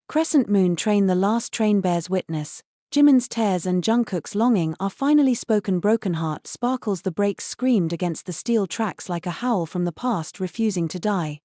Crescent Moon Train. The last train bears witness. Jimin's tears and Jungkook's longing are finally spoken. Broken heart sparkles. The brakes screamed against the steel tracks like a howl from the past refusing to die.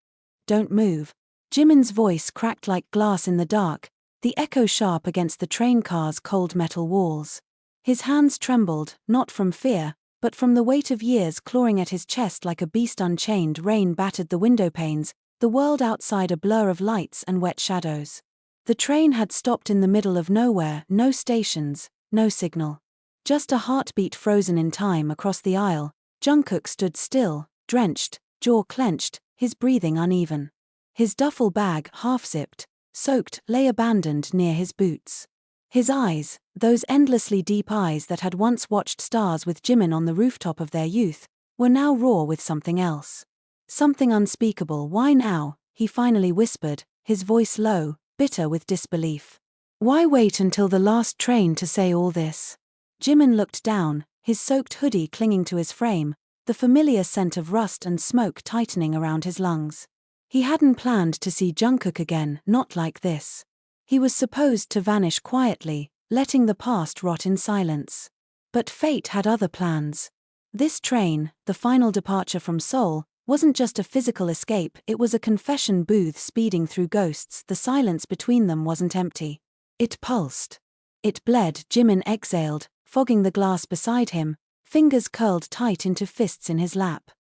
Don't move. Jimin's voice cracked like glass in the dark, the echo sharp against the train car's cold metal walls. His hands trembled, not from fear, but from the weight of years clawing at his chest like a beast unchained. Rain battered the windowpanes, the world outside a blur of lights and wet shadows. The train had stopped in the middle of nowhere, no stations, no signal. Just a heartbeat frozen in time across the aisle. Jungkook stood still, drenched, jaw clenched, his breathing uneven. His duffel bag, half-zipped, soaked, lay abandoned near his boots. His eyes, those endlessly deep eyes that had once watched stars with Jimin on the rooftop of their youth, were now raw with something else. Something unspeakable. Why now? He finally whispered, his voice low, bitter with disbelief. Why wait until the last train to say all this? Jimin looked down, his soaked hoodie clinging to his frame, the familiar scent of rust and smoke tightening around his lungs. He hadn't planned to see Jungkook again, not like this. He was supposed to vanish quietly, letting the past rot in silence. But fate had other plans. This train, the final departure from Seoul, wasn't just a physical escape, it was a confession booth speeding through ghosts. The silence between them wasn't empty. It pulsed. It bled. Jimin exhaled, fogging the glass beside him, fingers curled tight into fists in his lap.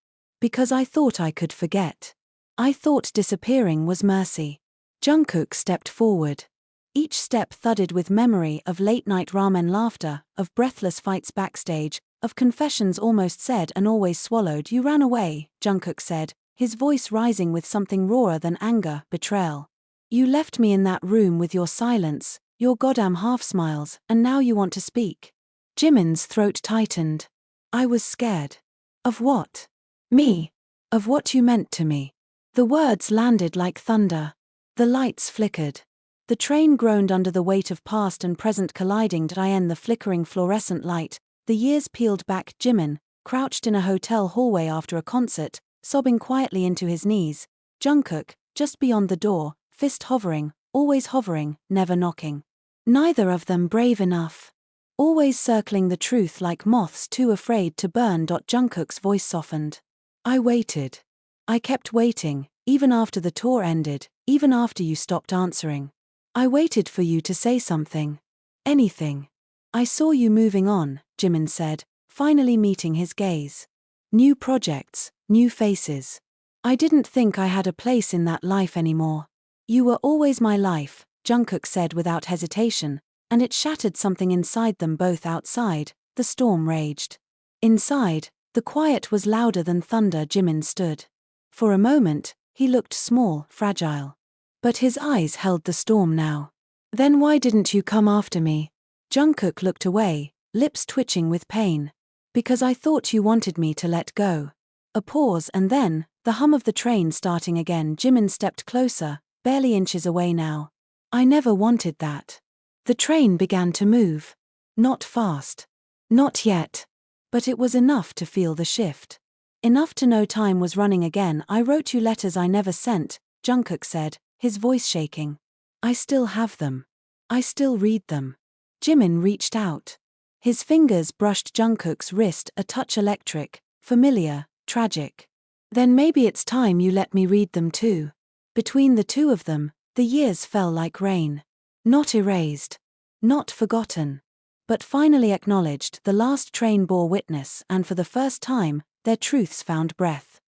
Because I thought I could forget. I thought disappearing was mercy. Jungkook stepped forward. Each step thudded with memory of late-night ramen laughter, of breathless fights backstage, of confessions almost said and always swallowed. You ran away, Jungkook said, his voice rising with something rawer than anger, betrayal. You left me in that room with your silence, your goddamn half-smiles, and now you want to speak. Jimin's throat tightened. I was scared. Of what? Me. Of what you meant to me. The words landed like thunder. The lights flickered. The train groaned under the weight of past and present colliding. In the flickering fluorescent light, the years peeled back. Jimin, crouched in a hotel hallway after a concert, sobbing quietly into his knees. Jungkook, just beyond the door, fist hovering, always hovering, never knocking. Neither of them brave enough. Always circling the truth like moths too afraid to burn. Jungkook's voice softened. I waited. I kept waiting, even after the tour ended, even after you stopped answering. I waited for you to say something. Anything. I saw you moving on, Jimin said, finally meeting his gaze. New projects, new faces. I didn't think I had a place in that life anymore. You were always my life, Jungkook said without hesitation, and it shattered something inside them both. Outside, the storm raged. Inside, the quiet was louder than thunder. Jimin stood. For a moment, he looked small, fragile. But his eyes held the storm now. Then why didn't you come after me? Jungkook looked away, lips twitching with pain. Because I thought you wanted me to let go. A pause and then, the hum of the train starting again. Jimin stepped closer, barely inches away now. I never wanted that. The train began to move. Not fast. Not yet. But it was enough to feel the shift. Enough to know time was running again. I wrote you letters I never sent, Jungkook said, his voice shaking. I still have them. I still read them. Jimin reached out. His fingers brushed Jungkook's wrist, a touch electric, familiar, tragic. Then maybe it's time you let me read them too. Between the two of them, the years fell like rain. Not erased. Not forgotten. But finally acknowledged. The last train bore witness, and for the first time, their truths found breath.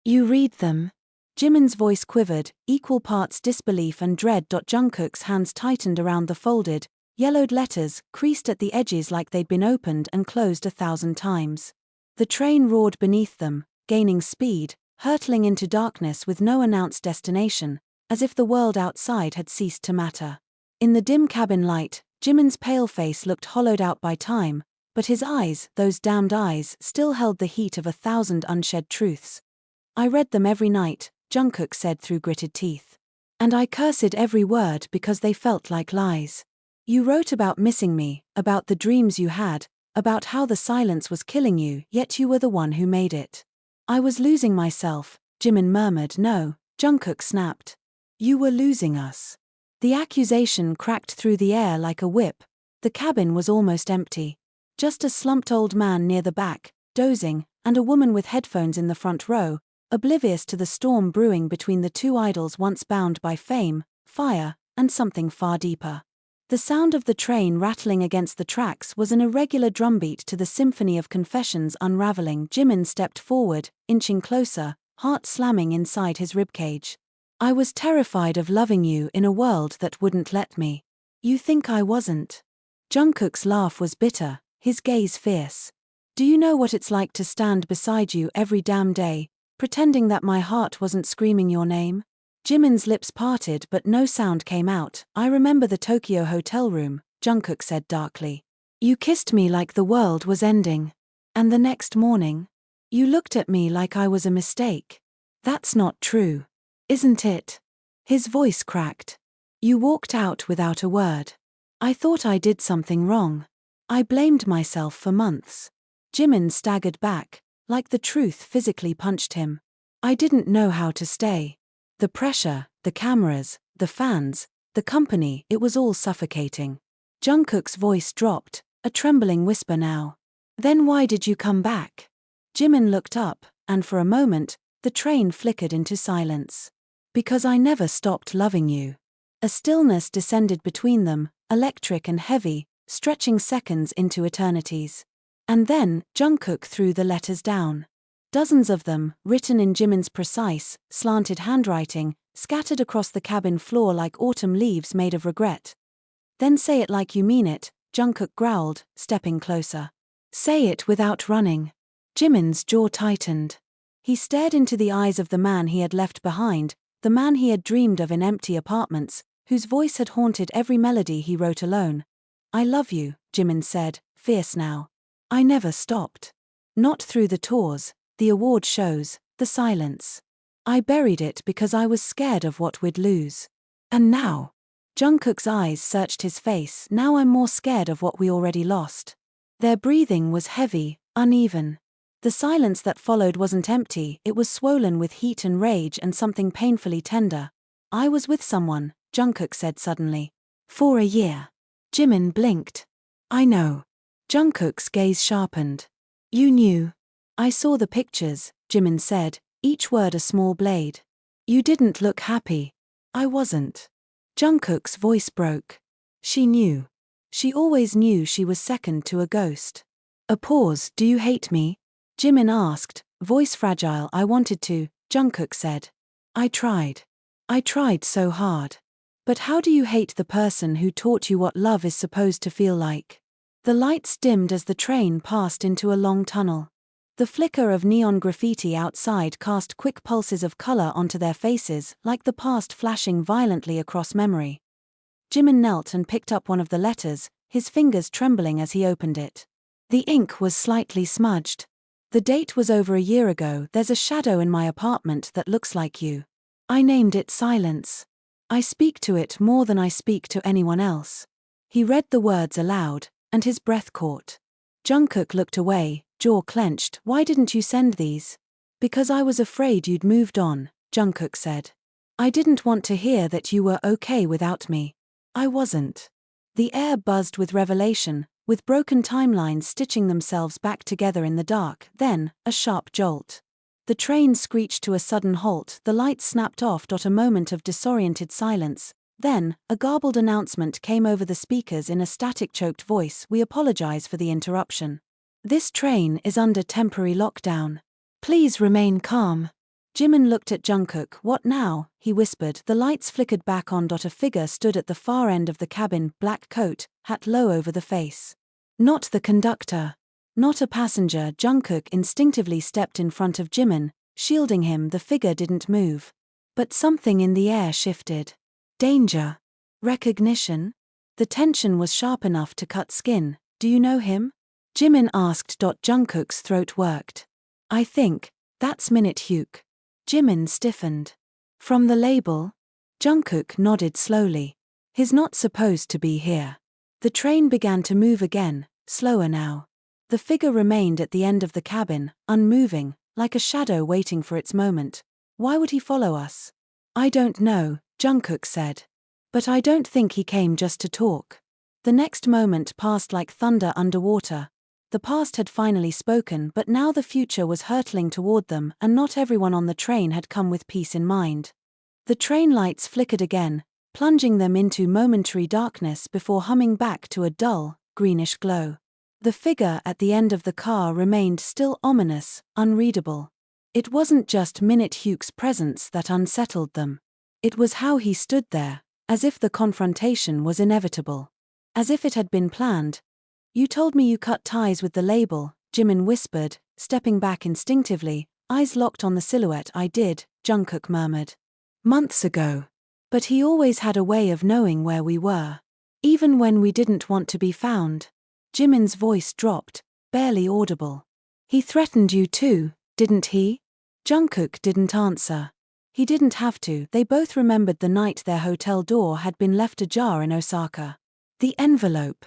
You read them? Jimin's voice quivered, equal parts disbelief and dread. Jungkook's hands tightened around the folded, yellowed letters, creased at the edges like they'd been opened and closed 1,000 times. The train roared beneath them, gaining speed, hurtling into darkness with no announced destination, as if the world outside had ceased to matter. In the dim cabin light, Jimin's pale face looked hollowed out by time, but his eyes, those damned eyes, still held the heat of 1,000 unshed truths. I read them every night, Jungkook said through gritted teeth. And I cursed every word because they felt like lies. You wrote about missing me, about the dreams you had, about how the silence was killing you, yet you were the one who made it. I was losing myself, Jimin murmured. No, Jungkook snapped. You were losing us. The accusation cracked through the air like a whip. The cabin was almost empty. Just a slumped old man near the back, dozing, and a woman with headphones in the front row, oblivious to the storm brewing between the two idols once bound by fame, fire, and something far deeper. The sound of the train rattling against the tracks was an irregular drumbeat to the symphony of confessions unraveling. Jimin stepped forward, inching closer, heart slamming inside his ribcage. I was terrified of loving you in a world that wouldn't let me. You think I wasn't? Jungkook's laugh was bitter, his gaze fierce. Do you know what it's like to stand beside you every damn day, pretending that my heart wasn't screaming your name? Jimin's lips parted but no sound came out. I remember the Tokyo hotel room, Jungkook said darkly. You kissed me like the world was ending. And the next morning, you looked at me like I was a mistake. That's not true. Isn't it? His voice cracked. You walked out without a word. I thought I did something wrong. I blamed myself for months. Jimin staggered back, like the truth physically punched him. I didn't know how to stay. The pressure, the cameras, the fans, the company, it was all suffocating. Jungkook's voice dropped, a trembling whisper now. Then why did you come back? Jimin looked up, and for a moment, the train flickered into silence. Because I never stopped loving you. A stillness descended between them, electric and heavy, stretching seconds into eternities. And then, Jungkook threw the letters down. Dozens of them, written in Jimin's precise, slanted handwriting, scattered across the cabin floor like autumn leaves made of regret. Then say it like you mean it, Jungkook growled, stepping closer. Say it without running. Jimin's jaw tightened. He stared into the eyes of the man he had left behind, the man he had dreamed of in empty apartments, whose voice had haunted every melody he wrote alone. I love you, Jimin said, fierce now. I never stopped. Not through the tours, the award shows, the silence. I buried it because I was scared of what we'd lose. And now? Jungkook's eyes searched his face. Now I'm more scared of what we already lost. Their breathing was heavy, uneven. The silence that followed wasn't empty, it was swollen with heat and rage and something painfully tender. I was with someone, Jungkook said suddenly. For a year. Jimin blinked. I know. Jungkook's gaze sharpened. You knew. I saw the pictures, Jimin said, each word a small blade. You didn't look happy. I wasn't. Jungkook's voice broke. She knew. She always knew she was second to a ghost. A pause. Do you hate me? Jimin asked, voice fragile. I wanted to, Jungkook said. I tried. I tried so hard. But how do you hate the person who taught you what love is supposed to feel like? The lights dimmed as the train passed into a long tunnel. The flicker of neon graffiti outside cast quick pulses of color onto their faces, like the past flashing violently across memory. Jimin knelt and picked up one of the letters, his fingers trembling as he opened it. The ink was slightly smudged. The date was over a year ago. There's a shadow in my apartment that looks like you. I named it Silence. I speak to it more than I speak to anyone else. He read the words aloud, and his breath caught. Jungkook looked away, jaw clenched. Why didn't you send these? Because I was afraid you'd moved on, Jungkook said. I didn't want to hear that you were okay without me. I wasn't. The air buzzed with revelation, with broken timelines stitching themselves back together in the dark. Then, a sharp jolt. The train screeched to a sudden halt, the lights snapped off. A moment of disoriented silence. Then, a garbled announcement came over the speakers in a static-choked voice. We apologize for the interruption. This train is under temporary lockdown. Please remain calm. Jimin looked at Jungkook. What now? He whispered. The lights flickered back on. A figure stood at the far end of the cabin, black coat, hat low over the face. Not the conductor. Not a passenger. Jungkook instinctively stepped in front of Jimin, shielding him. The figure didn't move. But something in the air shifted. Danger. Recognition? The tension was sharp enough to cut skin. Do you know him? Jimin asked. Jungkook's throat worked. I think, that's Minkook. Jimin stiffened. From the label? Jungkook nodded slowly. He's not supposed to be here. The train began to move again, slower now. The figure remained at the end of the cabin, unmoving, like a shadow waiting for its moment. Why would he follow us? I don't know, Jungkook said. But I don't think he came just to talk. The next moment passed like thunder underwater. The past had finally spoken, but now the future was hurtling toward them, and not everyone on the train had come with peace in mind. The train lights flickered again, plunging them into momentary darkness before humming back to a dull, greenish glow. The figure at the end of the car remained still ominous, unreadable. It wasn't just Minkook's presence that unsettled them. It was how he stood there, as if the confrontation was inevitable. As if it had been planned. "You told me you cut ties with the label," Jimin whispered, stepping back instinctively, eyes locked on the silhouette. "I did," Jungkook murmured. "Months ago. But he always had a way of knowing where we were. Even when we didn't want to be found." Jimin's voice dropped, barely audible. "He threatened you too, didn't he?" Jungkook didn't answer. He didn't have to. They both remembered the night their hotel door had been left ajar in Osaka. The envelope.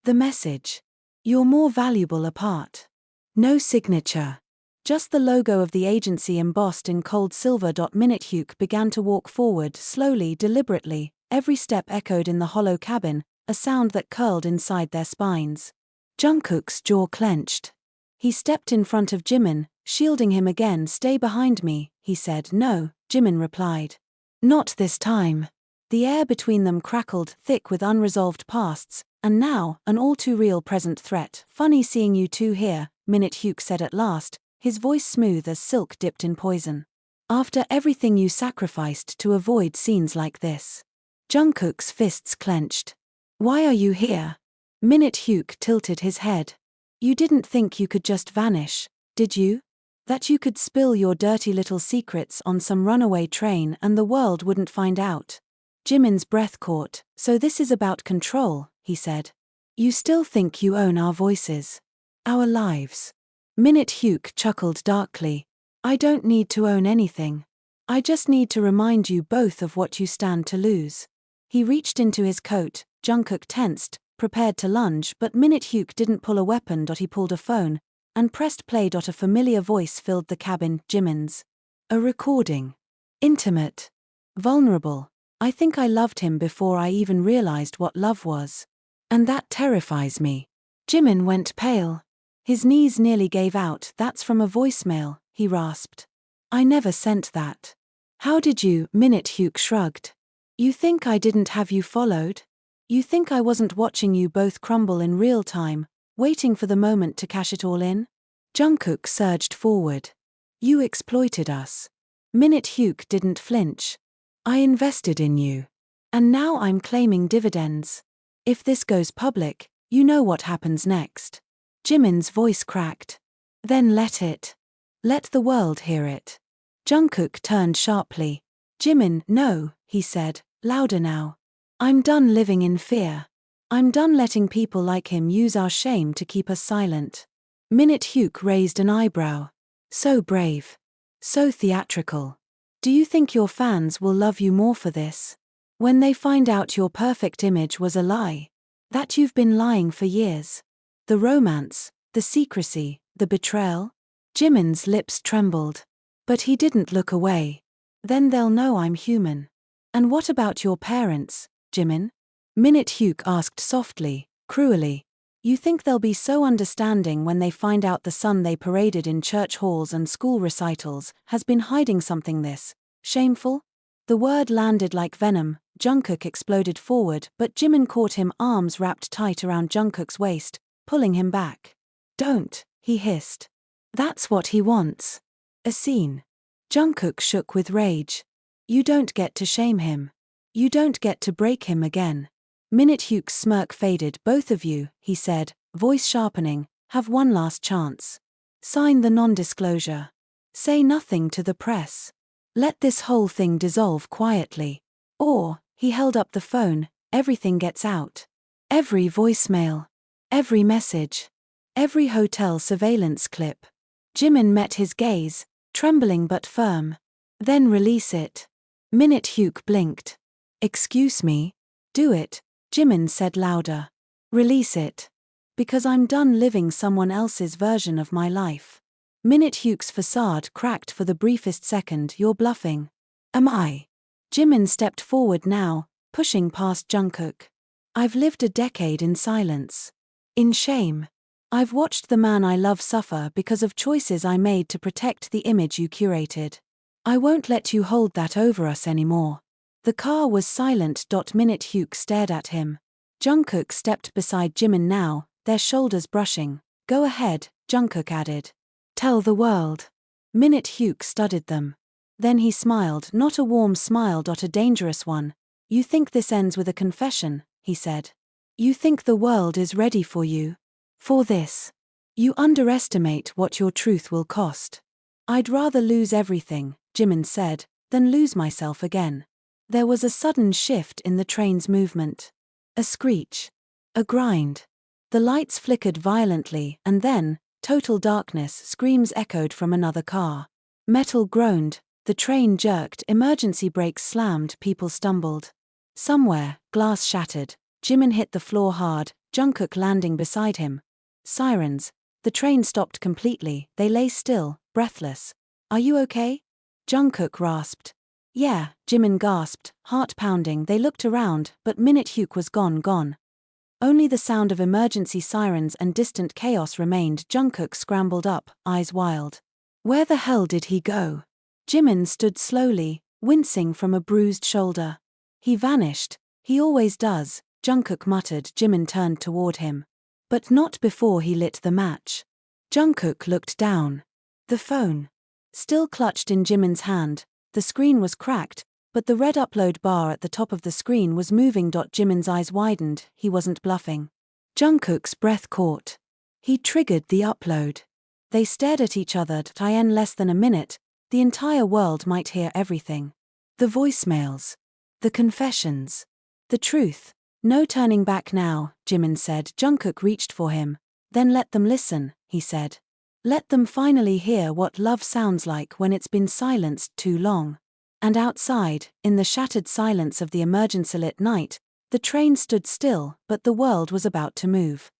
The message. "You're more valuable apart." No signature. Just the logo of the agency embossed in cold silver. Minkook began to walk forward, slowly, deliberately, every step echoed in the hollow cabin, a sound that curled inside their spines. Jungkook's jaw clenched. He stepped in front of Jimin, shielding him again. "Stay behind me," he said. "No," Jimin replied. "Not this time." The air between them crackled, thick with unresolved pasts, and now, an all-too-real present threat. "Funny seeing you two here," Minkook said at last, his voice smooth as silk dipped in poison. "After everything you sacrificed to avoid scenes like this." Jungkook's fists clenched. "Why are you here?" Minkook tilted his head. "You didn't think you could just vanish, did you? That you could spill your dirty little secrets on some runaway train and the world wouldn't find out?" Jimin's breath caught. "So this is about control," he said. "You still think you own our voices? Our lives?" Minkook chuckled darkly. "I don't need to own anything. I just need to remind you both of what you stand to lose." He reached into his coat. Jungkook tensed, prepared to lunge, but Minkook didn't pull a weapon. He pulled a phone and pressed play. A familiar voice filled the cabin, Jimin's. A recording. Intimate. Vulnerable. "I think I loved him before I even realized what love was. And that terrifies me." Jimin went pale. His knees nearly gave out. "That's from a voicemail," he rasped. "I never sent that." "How did you?" Minkook shrugged. "You think I didn't have you followed? You think I wasn't watching you both crumble in real time, waiting for the moment to cash it all in?" Jungkook surged forward. "You exploited us." Minkook didn't flinch. "I invested in you. And now I'm claiming dividends. If this goes public, you know what happens next." Jimin's voice cracked. "Then let it. Let the world hear it." Jungkook turned sharply. "Jimin, no," he said, louder now. "I'm done living in fear. I'm done letting people like him use our shame to keep us silent." Minkook raised an eyebrow. "So brave. So theatrical. Do you think your fans will love you more for this? When they find out your perfect image was a lie? That you've been lying for years? The romance, the secrecy, the betrayal?" Jimin's lips trembled. But he didn't look away. "Then they'll know I'm human." "And what about your parents, Jimin?" Minkook asked softly, cruelly. "You think they'll be so understanding when they find out the son they paraded in church halls and school recitals has been hiding something this shameful?" The word landed like venom. Jungkook exploded forward, but Jimin caught him, arms wrapped tight around Jungkook's waist, pulling him back. "Don't," he hissed. "That's what he wants. A scene." Jungkook shook with rage. "You don't get to shame him. You don't get to break him again." Minkook's smirk faded. "Both of you," he said, voice sharpening, "have one last chance. Sign the non-disclosure. Say nothing to the press. Let this whole thing dissolve quietly. Or," he held up the phone, "everything gets out. Every voicemail. Every message. Every hotel surveillance clip." Jimin met his gaze, trembling but firm. "Then release it." Minkook blinked. "Excuse me?" "Do it," Jimin said louder. "Release it. Because I'm done living someone else's version of my life." Minkook's facade cracked for the briefest second. "You're bluffing." "Am I?" Jimin stepped forward now, pushing past Jungkook. I've lived a decade in silence. In shame. I've watched the man I love suffer because of choices I made to protect the image you curated. I won't let you hold that over us anymore. The car was silent. Minkook stared at him. Jungkook stepped beside Jimin now, their shoulders brushing. Go ahead, Jungkook added. Tell the world. Minkook studied them. Then he smiled, not a warm smile. A dangerous one. You think this ends with a confession, he said. You think the world is ready for you? For this. You underestimate what your truth will cost. I'd rather lose everything, Jimin said, than lose myself again. There was a sudden shift in the train's movement. A screech. A grind. The lights flickered violently, and then, total darkness. Screams echoed from another car. Metal groaned, the train jerked, emergency brakes slammed, people stumbled. Somewhere, glass shattered. Jimin hit the floor hard, Jungkook landing beside him. Sirens. The train stopped completely, they lay still, breathless. Are you okay? Jungkook rasped. Yeah, Jimin gasped, heart pounding. They looked around, but Minkook was gone. Only the sound of emergency sirens and distant chaos remained. Jungkook scrambled up, eyes wild. Where the hell did he go? Jimin stood slowly, wincing from a bruised shoulder. He vanished. He always does, Jungkook muttered. Jimin turned toward him. But not before he lit the match. Jungkook looked down. The phone. Still clutched in Jimin's hand, the screen was cracked, but the red upload bar at the top of the screen was moving. Jimin's eyes widened, he wasn't bluffing. Jungkook's breath caught. He triggered the upload. They stared at each other. In less than a minute, the entire world might hear everything. The voicemails. The confessions. The truth. No turning back now, Jimin said. Jungkook reached for him. Then let them listen, he said. Let them finally hear what love sounds like when it's been silenced too long. And outside, in the shattered silence of the emergency-lit night, the train stood still, but the world was about to move.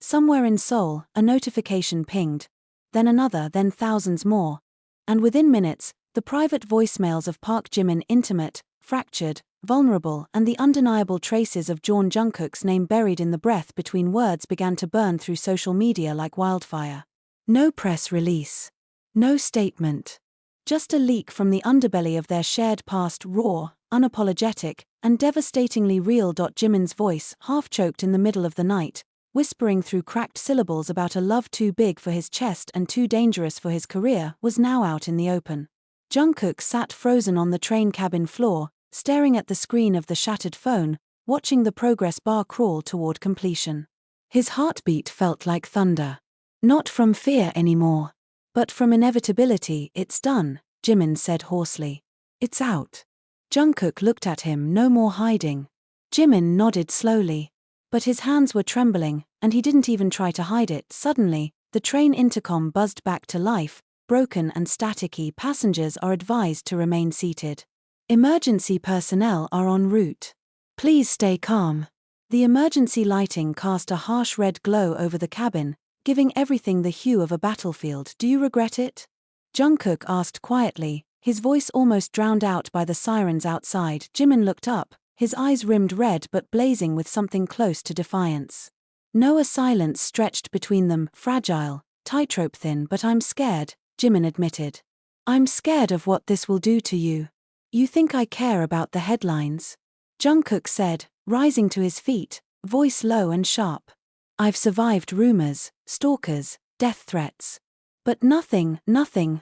Somewhere in Seoul, a notification pinged. Then another, then thousands more. And within minutes, the private voicemails of Park Jimin, intimate, fractured, vulnerable, and the undeniable traces of Jeon Jungkook's name buried in the breath between words began to burn through social media like wildfire. No press release. No statement. Just a leak from the underbelly of their shared past, raw, unapologetic, and devastatingly real. Jimin's voice, half-choked in the middle of the night, whispering through cracked syllables about a love too big for his chest and too dangerous for his career, was now out in the open. Jungkook sat frozen on the train cabin floor, staring at the screen of the shattered phone, watching the progress bar crawl toward completion. His heartbeat felt like thunder. Not from fear anymore. But from inevitability. It's done, Jimin said hoarsely. It's out. Jungkook looked at him, no more hiding. Jimin nodded slowly. But his hands were trembling, and he didn't even try to hide it. Suddenly, the train intercom buzzed back to life, broken and staticky. Passengers are advised to remain seated. Emergency personnel are en route. Please stay calm. The emergency lighting cast a harsh red glow over the cabin, giving everything the hue of a battlefield. Do you regret it? Jungkook asked quietly, his voice almost drowned out by the sirens outside. Jimin looked up, his eyes rimmed red but blazing with something close to defiance. No, a silence stretched between them, fragile, tightrope thin. But I'm scared, Jimin admitted. I'm scared of what this will do to you. You think I care about the headlines? Jungkook said, rising to his feet, voice low and sharp. I've survived rumors, stalkers, death threats. But nothing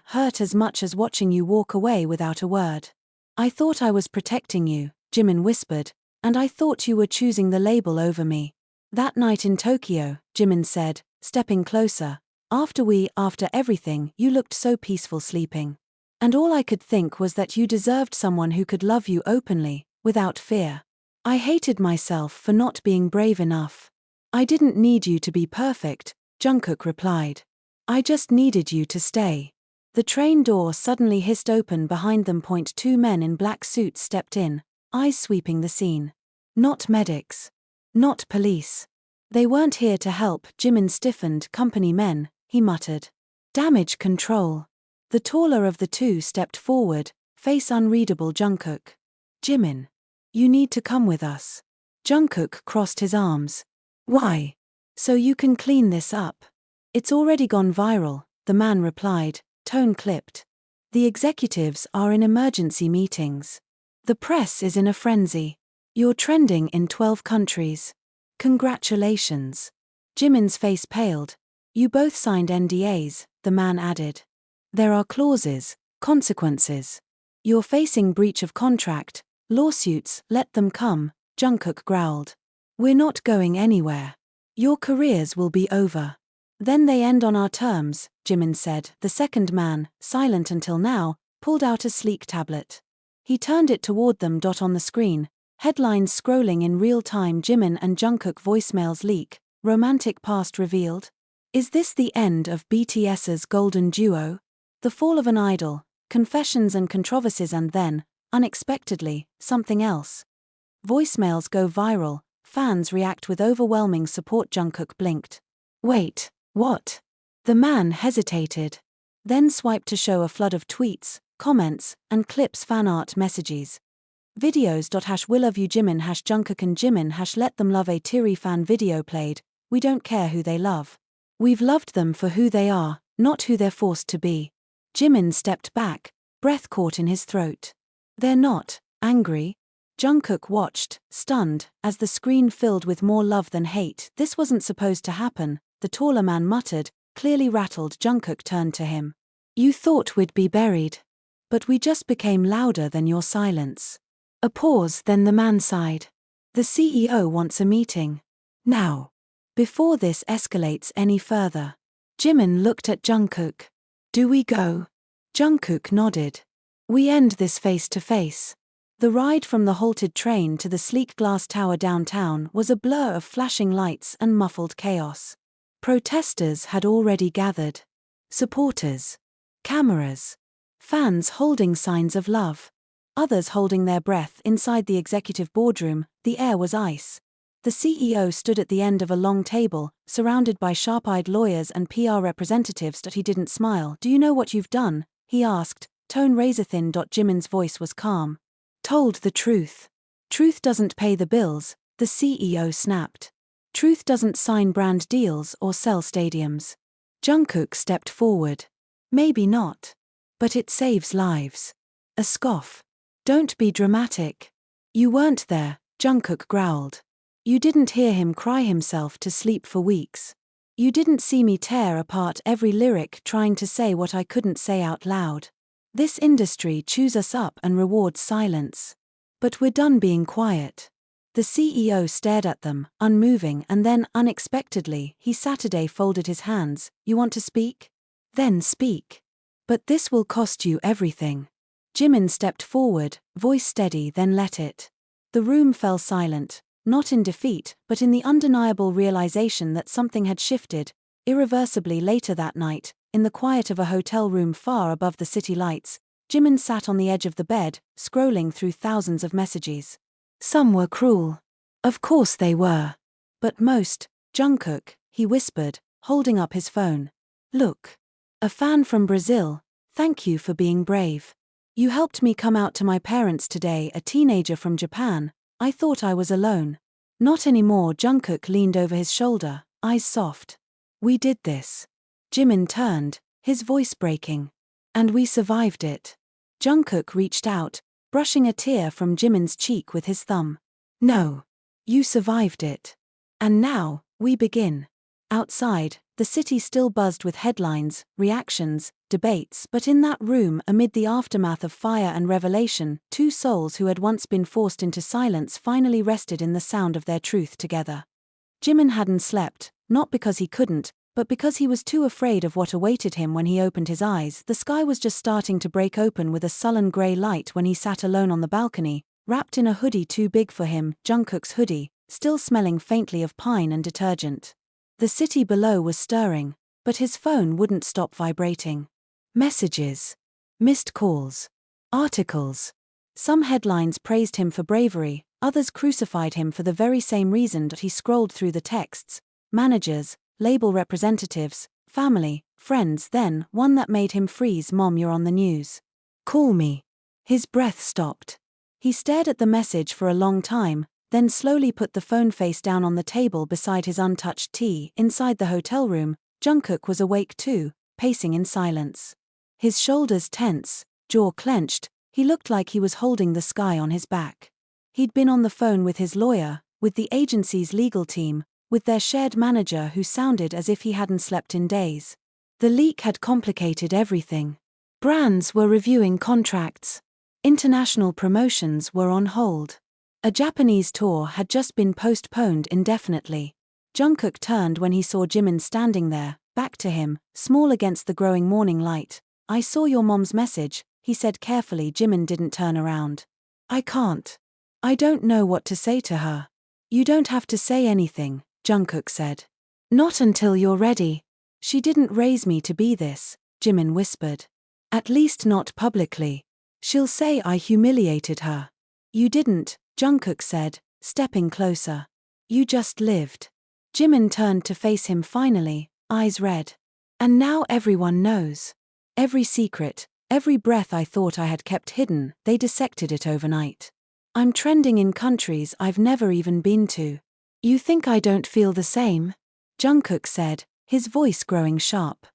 hurt as much as watching you walk away without a word. I thought I was protecting you, Jimin whispered, and I thought you were choosing the label over me. That night in Tokyo, Jimin said, stepping closer, after everything, you looked so peaceful sleeping. And all I could think was that you deserved someone who could love you openly, without fear. I hated myself for not being brave enough. I didn't need you to be perfect, Jungkook replied. I just needed you to stay. The train door suddenly hissed open behind them. Two men in black suits stepped in, eyes sweeping the scene. Not medics. Not police. They weren't here to help. Jimin stiffened. Company men, he muttered. Damage control. The taller of the two stepped forward, face unreadable. Jungkook. Jimin. You need to come with us. Jungkook crossed his arms. Why? So you can clean this up. It's already gone viral, the man replied, tone clipped. The executives are in emergency meetings. The press is in a frenzy. You're trending in 12 countries. Congratulations. Jimin's face paled. You both signed NDAs, the man added. There are clauses, consequences. You're facing breach of contract, lawsuits, let them come, Jungkook growled. We're not going anywhere. Your careers will be over. Then they end on our terms, Jimin said. The second man, silent until now, pulled out a sleek tablet. He turned it toward them. On the screen, headlines scrolling in real time. Jimin and Jungkook voicemails leak, romantic past revealed. Is this the end of BTS's golden duo? The fall of an idol, confessions and controversies, and then, unexpectedly, something else. Voicemails go viral, fans react with overwhelming support. Jungkook blinked. Wait, what? The man hesitated. Then swiped to show a flood of tweets, comments, and clips. Fan art messages. Videos. #We love you Jimin #Jungkook and Jimin let them love. A teary fan video played. We don't care who they love. We've loved them for who they are, not who they're forced to be. Jimin stepped back, breath caught in his throat. They're not angry. Jungkook watched, stunned, as the screen filled with more love than hate. This wasn't supposed to happen, the taller man muttered, clearly rattled. Jungkook turned to him. You thought we'd be buried. But we just became louder than your silence. A pause, then the man sighed. The CEO wants a meeting. Now. Before this escalates any further. Jimin looked at Jungkook. Do we go? Jungkook nodded. We end this face to face. The ride from the halted train to the sleek glass tower downtown was a blur of flashing lights and muffled chaos. Protesters had already gathered. Supporters. Cameras. Fans holding signs of love. Others holding their breath inside the executive boardroom. The air was ice. The CEO stood at the end of a long table, surrounded by sharp-eyed lawyers and PR representatives. He didn't smile. Do you know what you've done? He asked, tone razor-thin. Jimin's voice was calm. Told the truth. Truth doesn't pay the bills, the CEO snapped. Truth doesn't sign brand deals or sell stadiums. Jungkook stepped forward. Maybe not. But it saves lives. A scoff. Don't be dramatic. You weren't there, Jungkook growled. You didn't hear him cry himself to sleep for weeks. You didn't see me tear apart every lyric trying to say what I couldn't say out loud. This industry chews us up and rewards silence. But we're done being quiet. The CEO stared at them, unmoving, and then, unexpectedly, he Saturday folded his hands. You want to speak? Then speak. But this will cost you everything. Jimin stepped forward, voice steady, then let it. The room fell silent, not in defeat, but in the undeniable realization that something had shifted, irreversibly. Later that night, in the quiet of a hotel room far above the city lights, Jimin sat on the edge of the bed, scrolling through thousands of messages. Some were cruel. Of course they were. But most, Jungkook, he whispered, holding up his phone. Look. A fan from Brazil, thank you for being brave. You helped me come out to my parents today. A teenager from Japan, I thought I was alone. Not anymore. Jungkook leaned over his shoulder, eyes soft. We did this. Jimin turned, his voice breaking. And we survived it. Jungkook reached out, brushing a tear from Jimin's cheek with his thumb. No. You survived it. And now, we begin. Outside, the city still buzzed with headlines, reactions, debates, but in that room, amid the aftermath of fire and revelation, two souls who had once been forced into silence finally rested in the sound of their truth together. Jimin hadn't slept, not because he couldn't, but because he was too afraid of what awaited him when he opened his eyes. The sky was just starting to break open with a sullen grey light when he sat alone on the balcony, wrapped in a hoodie too big for him, Jungkook's hoodie, still smelling faintly of pine and detergent. The city below was stirring, but his phone wouldn't stop vibrating. Messages. Missed calls. Articles. Some headlines praised him for bravery, others crucified him for the very same reason. He scrolled through the texts. Managers, label representatives, family, friends. Then, one that made him freeze. Mom, you're on the news. Call me. His breath stopped. He stared at the message for a long time, then slowly put the phone face down on the table beside his untouched tea. Inside the hotel room, Jungkook was awake too, pacing in silence. His shoulders tense, jaw clenched, he looked like he was holding the sky on his back. He'd been on the phone with his lawyer, with the agency's legal team, with their shared manager who sounded as if he hadn't slept in days. The leak had complicated everything. Brands were reviewing contracts. International promotions were on hold. A Japanese tour had just been postponed indefinitely. Jungkook turned when he saw Jimin standing there, back to him, small against the growing morning light. "I saw your mom's message," he said carefully. Jimin didn't turn around. "I can't. I don't know what to say to her." "You don't have to say anything," Jungkook said. "Not until you're ready." "She didn't raise me to be this," Jimin whispered. "At least not publicly. She'll say I humiliated her." "You didn't," Jungkook said, stepping closer. "You just lived." Jimin turned to face him finally, eyes red. "And now everyone knows. Every secret, every breath I thought I had kept hidden, they dissected it overnight. I'm trending in countries I've never even been to. You think I don't feel the same?" Jungkook said, his voice growing sharp.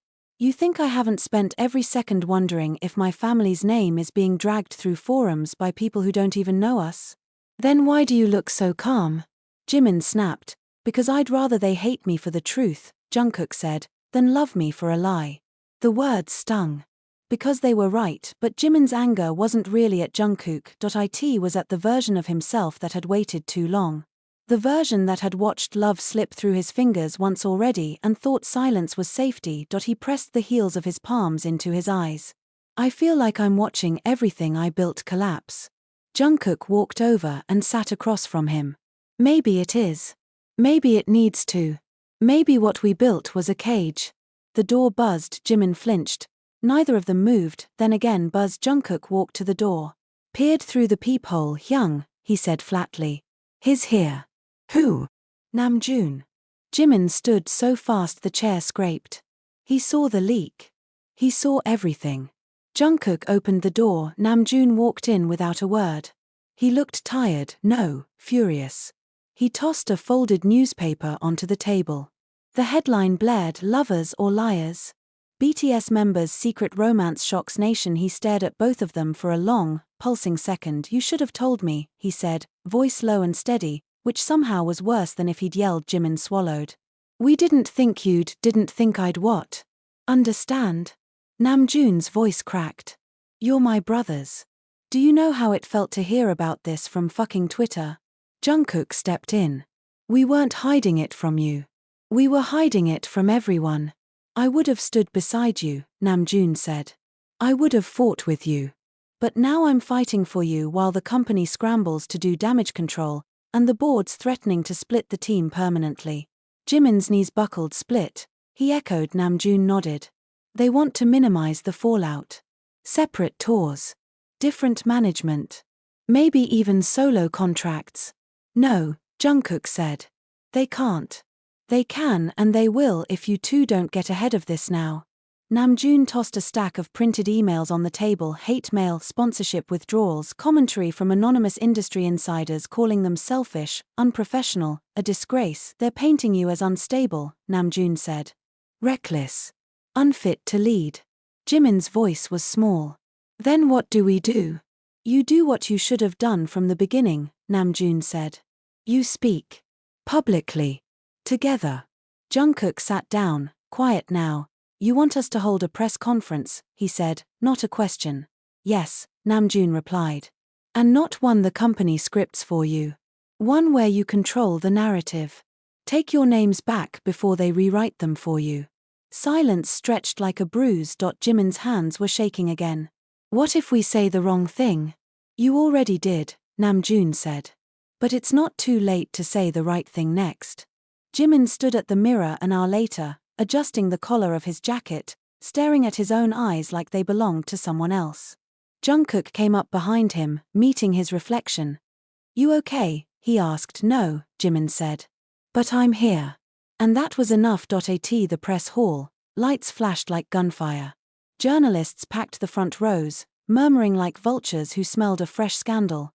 "You think I haven't spent every second wondering if my family's name is being dragged through forums by people who don't even know us? Then why do you look so calm?" Jimin snapped. "Because I'd rather they hate me for the truth," Jungkook said, "than love me for a lie." The words stung. Because they were right, but Jimin's anger wasn't really at Jungkook. It was at the version of himself that had waited too long. The version that had watched love slip through his fingers once already and thought silence was safety. He pressed the heels of his palms into his eyes. "I feel like I'm watching everything I built collapse." Jungkook walked over and sat across from him. "Maybe it is. Maybe it needs to. Maybe what we built was a cage." The door buzzed. Jimin flinched. Neither of them moved. Then again buzzed. Jungkook walked to the door. Peered through the peephole. "Hyung," he said flatly. "He's here." "Who?" "Namjoon." Jimin stood so fast the chair scraped. He saw the leak. He saw everything. Jungkook opened the door. Namjoon walked in without a word. He looked tired, no, furious. He tossed a folded newspaper onto the table. The headline blared, "Lovers or Liars?" BTS members' secret romance shocks nation. He stared at both of them for a long, pulsing second. "You should have told me," he said, voice low and steady, which somehow was worse than if he'd yelled. Jimin swallowed. "We didn't think didn't think I'd what? Understand?" Namjoon's voice cracked. "You're my brothers. Do you know how it felt to hear about this from fucking Twitter?" Jungkook stepped in. "We weren't hiding it from you. We were hiding it from everyone. I would have stood beside you," Namjoon said. "I would have fought with you. But now I'm fighting for you while the company scrambles to do damage control, and the board's threatening to split the team permanently." Jimin's knees buckled. "Split?" he echoed. Namjoon nodded. "They want to minimize the fallout. Separate tours. Different management. Maybe even solo contracts." "No," Jungkook said. "They can't. They can and they will if you two don't get ahead of this now." Namjoon tossed a stack of printed emails on the table. Hate mail, sponsorship withdrawals, commentary from anonymous industry insiders calling them selfish, unprofessional, a disgrace. "They're painting you as unstable," Namjoon said. "Reckless. Unfit to lead." Jimin's voice was small. "Then what do we do?" "You do what you should have done from the beginning," Namjoon said. "You speak. Publicly. Together." Jungkook sat down, quiet now. "You want us to hold a press conference," he said, "not a question." "Yes," Namjoon replied. "And not one the company scripts for you. One where you control the narrative. Take your names back before they rewrite them for you." Silence stretched like a bruise. Jimin's hands were shaking again. "What if we say the wrong thing?" "You already did," Namjoon said. "But it's not too late to say the right thing next." Jimin stood at the mirror an hour later, adjusting the collar of his jacket, staring at his own eyes like they belonged to someone else. Jungkook came up behind him, meeting his reflection. "You okay?" he asked. "No," Jimin said. "But I'm here." And that was enough. At the press hall, lights flashed like gunfire. Journalists packed the front rows, murmuring like vultures who smelled a fresh scandal.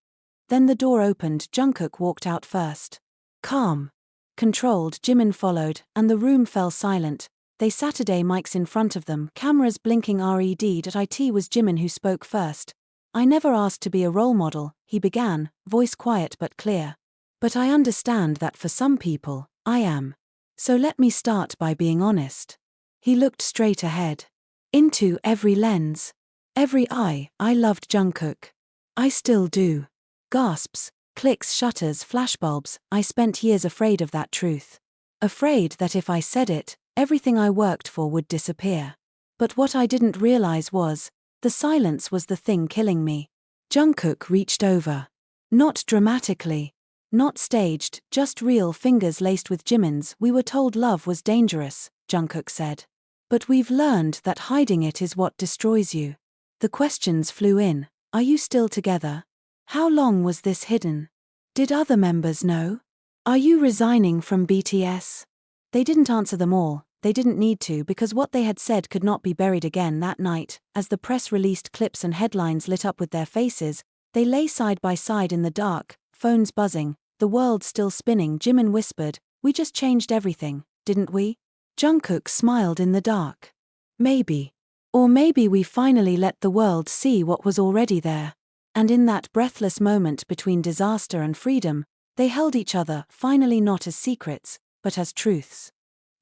Then the door opened, Jungkook walked out first. Calm. Controlled, Jimin followed, and the room fell silent. They Saturday mics in front of them, cameras blinking red.it was Jimin who spoke first. I never asked to be a role model, he began, voice quiet but clear. But I understand that for some people, I am. So let me start by being honest. He looked straight ahead. Into every lens. Every eye. I loved Jungkook. I still do. Gasps, clicks, shutters, flashbulbs. I spent years afraid of that truth. Afraid that if I said it, everything I worked for would disappear. But what I didn't realize was, the silence was the thing killing me. Jungkook reached over. Not dramatically. Not staged, just real, fingers laced with Jimin's. We were told love was dangerous, Jungkook said. But we've learned that hiding it is what destroys you. The questions flew in. Are you still together? How long was this hidden? Did other members know? Are you resigning from BTS? They didn't answer them all. They didn't need to, because what they had said could not be buried again. That night, as the press released clips and headlines lit up with their faces, they lay side by side in the dark, phones buzzing, the world still spinning. Jimin whispered, "We just changed everything, didn't we?" Jungkook smiled in the dark. Maybe. Or maybe we finally let the world see what was already there. And in that breathless moment between disaster and freedom, they held each other, finally not as secrets, but as truths.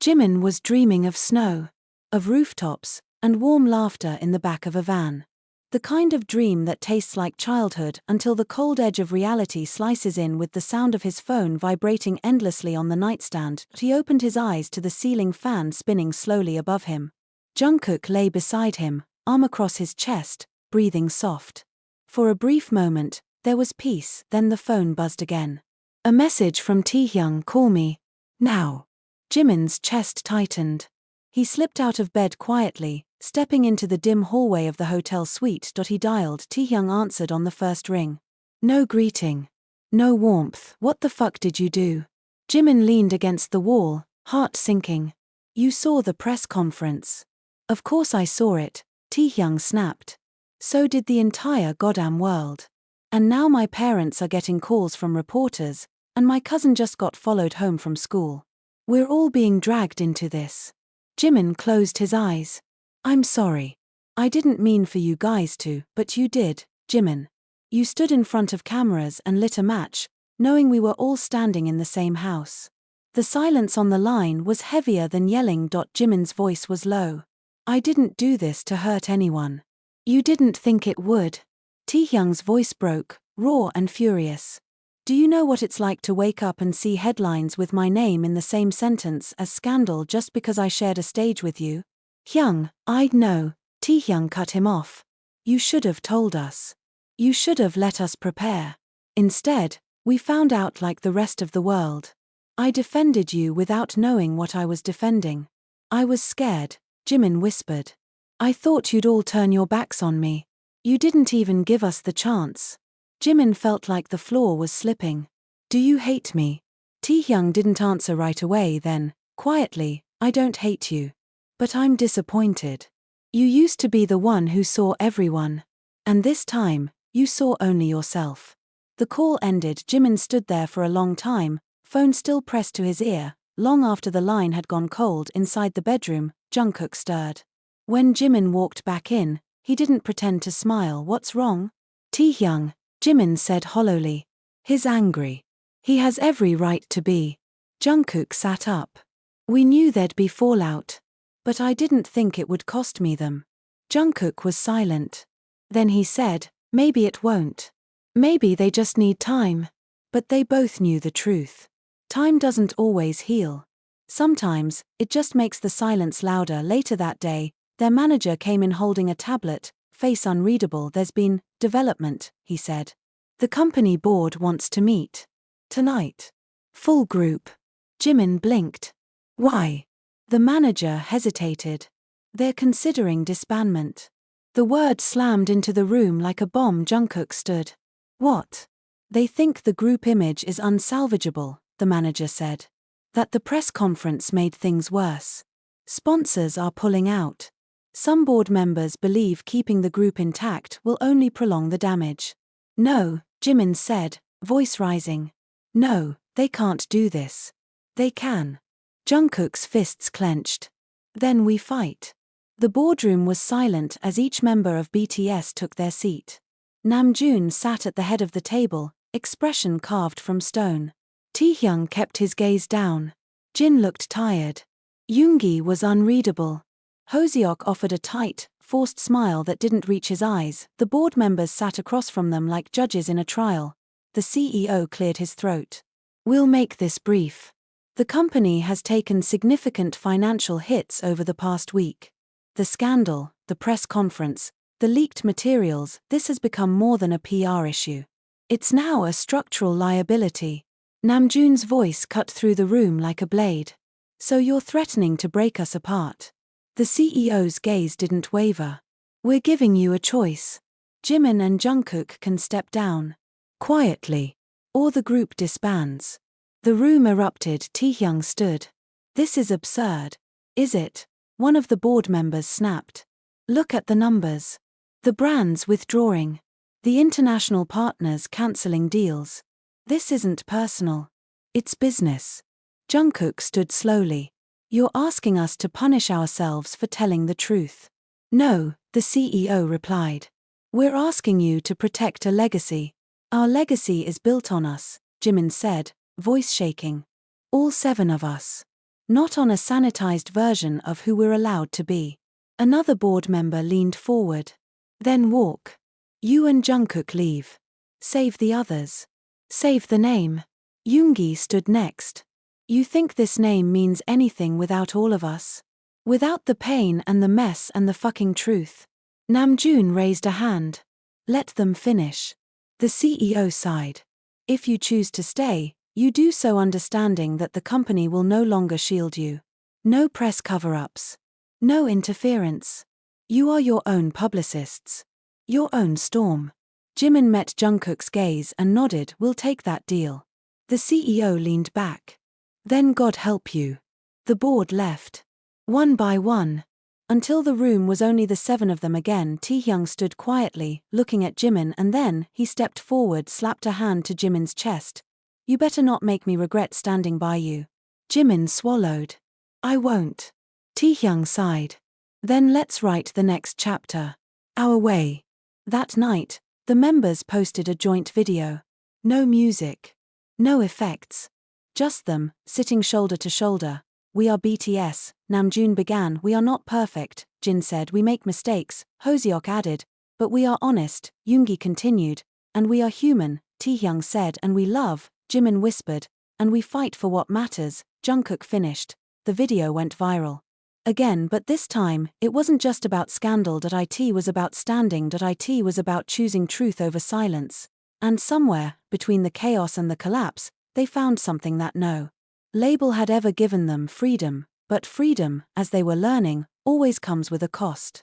Jimin was dreaming of snow, of rooftops, and warm laughter in the back of a van. The kind of dream that tastes like childhood until the cold edge of reality slices in with the sound of his phone vibrating endlessly on the nightstand. He opened his eyes to the ceiling fan spinning slowly above him. Jungkook lay beside him, arm across his chest, breathing soft. For a brief moment, there was peace, then the phone buzzed again. A message from Taehyung, "Call me. Now." Jimin's chest tightened. He slipped out of bed quietly, stepping into the dim hallway of the hotel suite. He dialed. Taehyung answered on the first ring. No greeting. No warmth. What the fuck did you do? Jimin leaned against the wall, heart sinking. You saw the press conference. Of course I saw it, Taehyung snapped. So did the entire goddamn world. And now my parents are getting calls from reporters, and my cousin just got followed home from school. We're all being dragged into this. Jimin closed his eyes. I'm sorry. I didn't mean for you guys to, but you did, Jimin. You stood in front of cameras and lit a match, knowing we were all standing in the same house. The silence on the line was heavier than yelling. Jimin's voice was low. I didn't do this to hurt anyone. You didn't think it would. Taehyung's voice broke, raw and furious. Do you know what it's like to wake up and see headlines with my name in the same sentence as scandal just because I shared a stage with you? Hyung, I'd know. Taehyung cut him off. You should have told us. You should have let us prepare. Instead, we found out like the rest of the world. I defended you without knowing what I was defending. I was scared, Jimin whispered. I thought you'd all turn your backs on me. You didn't even give us the chance. Jimin felt like the floor was slipping. Do you hate me? Taehyung didn't answer right away. Then, quietly, I don't hate you. But I'm disappointed. You used to be the one who saw everyone. And this time, you saw only yourself. The call ended. Jimin stood there for a long time, phone still pressed to his ear. Long after the line had gone cold inside the bedroom, Jungkook stirred. When Jimin walked back in, he didn't pretend to smile. What's wrong? Taehyung, Jimin said hollowly. He's angry. He has every right to be. Jungkook sat up. We knew there'd be fallout. But I didn't think it would cost me them. Jungkook was silent. Then he said, maybe it won't. Maybe they just need time. But they both knew the truth. Time doesn't always heal. Sometimes, it just makes the silence louder. Later that day, their manager came in holding a tablet, face unreadable. There's been development, he said. The company board wants to meet. Tonight. Full group. Jimin blinked. Why? The manager hesitated. They're considering disbandment. The word slammed into the room like a bomb. Jungkook stood. What? They think the group image is unsalvageable, the manager said. That the press conference made things worse. Sponsors are pulling out. Some board members believe keeping the group intact will only prolong the damage. No, Jimin said, voice rising. No, they can't do this. They can. Jungkook's fists clenched. Then we fight. The boardroom was silent as each member of BTS took their seat. Namjoon sat at the head of the table, expression carved from stone. Taehyung kept his gaze down. Jin looked tired. Yoongi was unreadable. Hoseok offered a tight, forced smile that didn't reach his eyes. The board members sat across from them like judges in a trial. The CEO cleared his throat. We'll make this brief. The company has taken significant financial hits over the past week. The scandal, the press conference, the leaked materials, this has become more than a PR issue. It's now a structural liability. Namjoon's voice cut through the room like a blade. So you're threatening to break us apart? The CEO's gaze didn't waver. We're giving you a choice. Jimin and Jungkook can step down. Quietly. Or the group disbands. The room erupted. Taehyung stood. This is absurd. Is it? One of the board members snapped. Look at the numbers. The brands withdrawing. The international partners cancelling deals. This isn't personal. It's business. Jungkook stood slowly. You're asking us to punish ourselves for telling the truth. No, the CEO replied. We're asking you to protect a legacy. Our legacy is built on us, Jimin said, voice shaking. All 7 of us. Not on a sanitized version of who we're allowed to be. Another board member leaned forward. Then walk. You and Jungkook leave. Save the others. Save the name. Yoongi stood next. You think this name means anything without all of us? Without the pain and the mess and the fucking truth? Namjoon raised a hand. Let them finish. The CEO sighed. If you choose to stay, you do so understanding that the company will no longer shield you. No press cover-ups. No interference. You are your own publicists. Your own storm. Jimin met Jungkook's gaze and nodded. We'll take that deal. The CEO leaned back. Then God help you. The board left. One by one. Until the room was only the 7 of them again. Taehyung stood quietly, looking at Jimin, and then he stepped forward, slapped a hand to Jimin's chest. You better not make me regret standing by you. Jimin swallowed. I won't. Taehyung sighed. Then let's write the next chapter. Our way. That night, the members posted a joint video. No music. No effects. Just them, sitting shoulder to shoulder. We are BTS, Namjoon began. We are not perfect, Jin said. We make mistakes, Hoseok added. But we are honest, Yoongi continued. And we are human, Taehyung said. And we love, Jimin whispered. And we fight for what matters, Jungkook finished. The video went viral. Again, but this time, it wasn't just about scandal. It was about standing. It was about choosing truth over silence. And somewhere, between the chaos and the collapse, they found something that no label had ever given them: freedom. But freedom, as they were learning, always comes with a cost.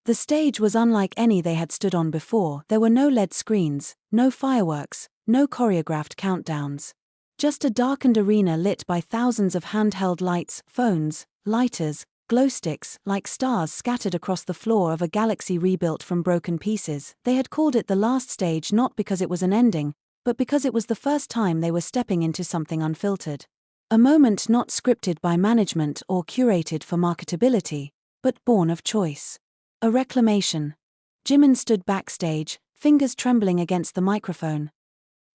The stage was unlike any they had stood on before. There were no LED screens, no fireworks, no choreographed countdowns. Just a darkened arena lit by thousands of handheld lights, phones, lighters, glow sticks, like stars scattered across the floor of a galaxy rebuilt from broken pieces. They had called it the last stage not because it was an ending, but because it was the first time they were stepping into something unfiltered. A moment not scripted by management or curated for marketability, but born of choice. A reclamation. Jimin stood backstage, fingers trembling against the microphone.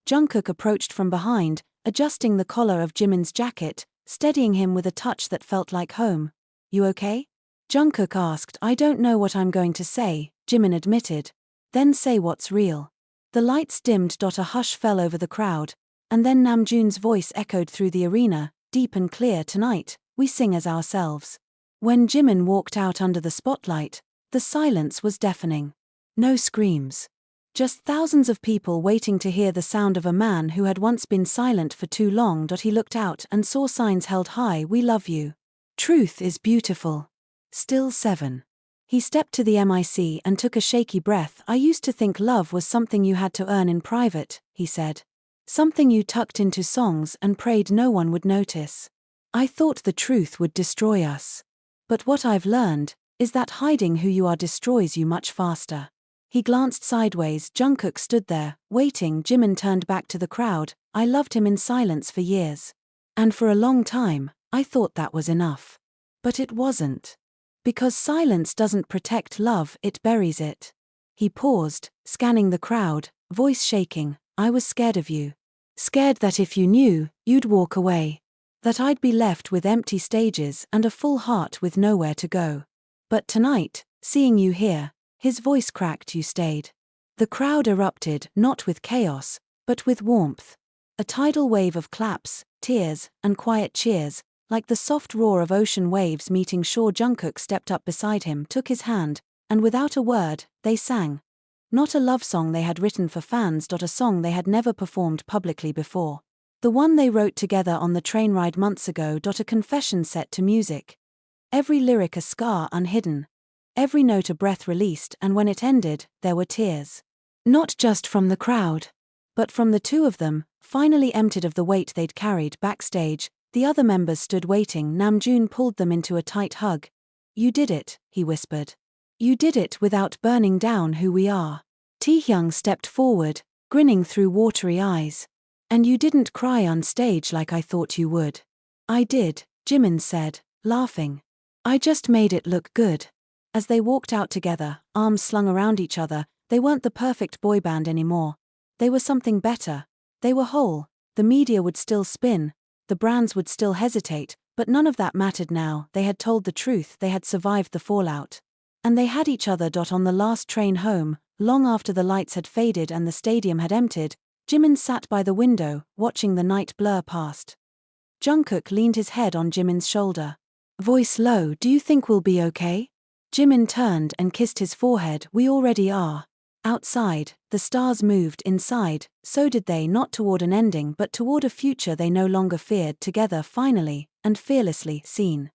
Jungkook approached from behind, adjusting the collar of Jimin's jacket, steadying him with a touch that felt like home. You okay? Jungkook asked. I don't know what I'm going to say, Jimin admitted. Then say what's real. The lights dimmed. A hush fell over the crowd, and then Namjoon's voice echoed through the arena, deep and clear. Tonight, we sing as ourselves. When Jimin walked out under the spotlight, the silence was deafening. No screams. Just thousands of people waiting to hear the sound of a man who had once been silent for too long. He looked out and saw signs held high: We love you. Truth is beautiful. Still 7. He stepped to the mic and took a shaky breath. I used to think love was something you had to earn in private, he said. Something you tucked into songs and prayed no one would notice. I thought the truth would destroy us. But what I've learned is that hiding who you are destroys you much faster. He glanced sideways. Jungkook stood there, waiting. Jimin turned back to the crowd. I loved him in silence for years. And for a long time, I thought that was enough. But it wasn't. Because silence doesn't protect love, it buries it. He paused, scanning the crowd, voice shaking. I was scared of you. Scared that if you knew, you'd walk away. That I'd be left with empty stages and a full heart with nowhere to go. But tonight, seeing you here, his voice cracked, you stayed. The crowd erupted, not with chaos, but with warmth. A tidal wave of claps, tears, and quiet cheers, like the soft roar of ocean waves meeting shore. Jungkook stepped up beside him, took his hand, and without a word, they sang. Not a love song they had written for fans. A song they had never performed publicly before. The one they wrote together on the train ride months ago. A confession set to music. Every lyric a scar unhidden. Every note a breath released, and when it ended, there were tears. Not just from the crowd, but from the two of them, finally emptied of the weight they'd carried. Backstage, the other members stood waiting. Namjoon pulled them into a tight hug. You did it, he whispered. You did it without burning down who we are. Taehyung stepped forward, grinning through watery eyes. And you didn't cry on stage like I thought you would. I did, Jimin said, laughing. I just made it look good. As they walked out together, arms slung around each other, they weren't the perfect boy band anymore. They were something better. They were whole. The media would still spin, the brands would still hesitate, but none of that mattered now. They had told the truth, they had survived the fallout. And they had each other. On the last train home, long after the lights had faded and the stadium had emptied, Jimin sat by the window, watching the night blur past. Jungkook leaned his head on Jimin's shoulder. Voice low, do you think we'll be okay? Jimin turned and kissed his forehead. We already are. Outside, the stars moved. Inside, so did they, not toward an ending but toward a future they no longer feared. Together finally, and fearlessly, seen.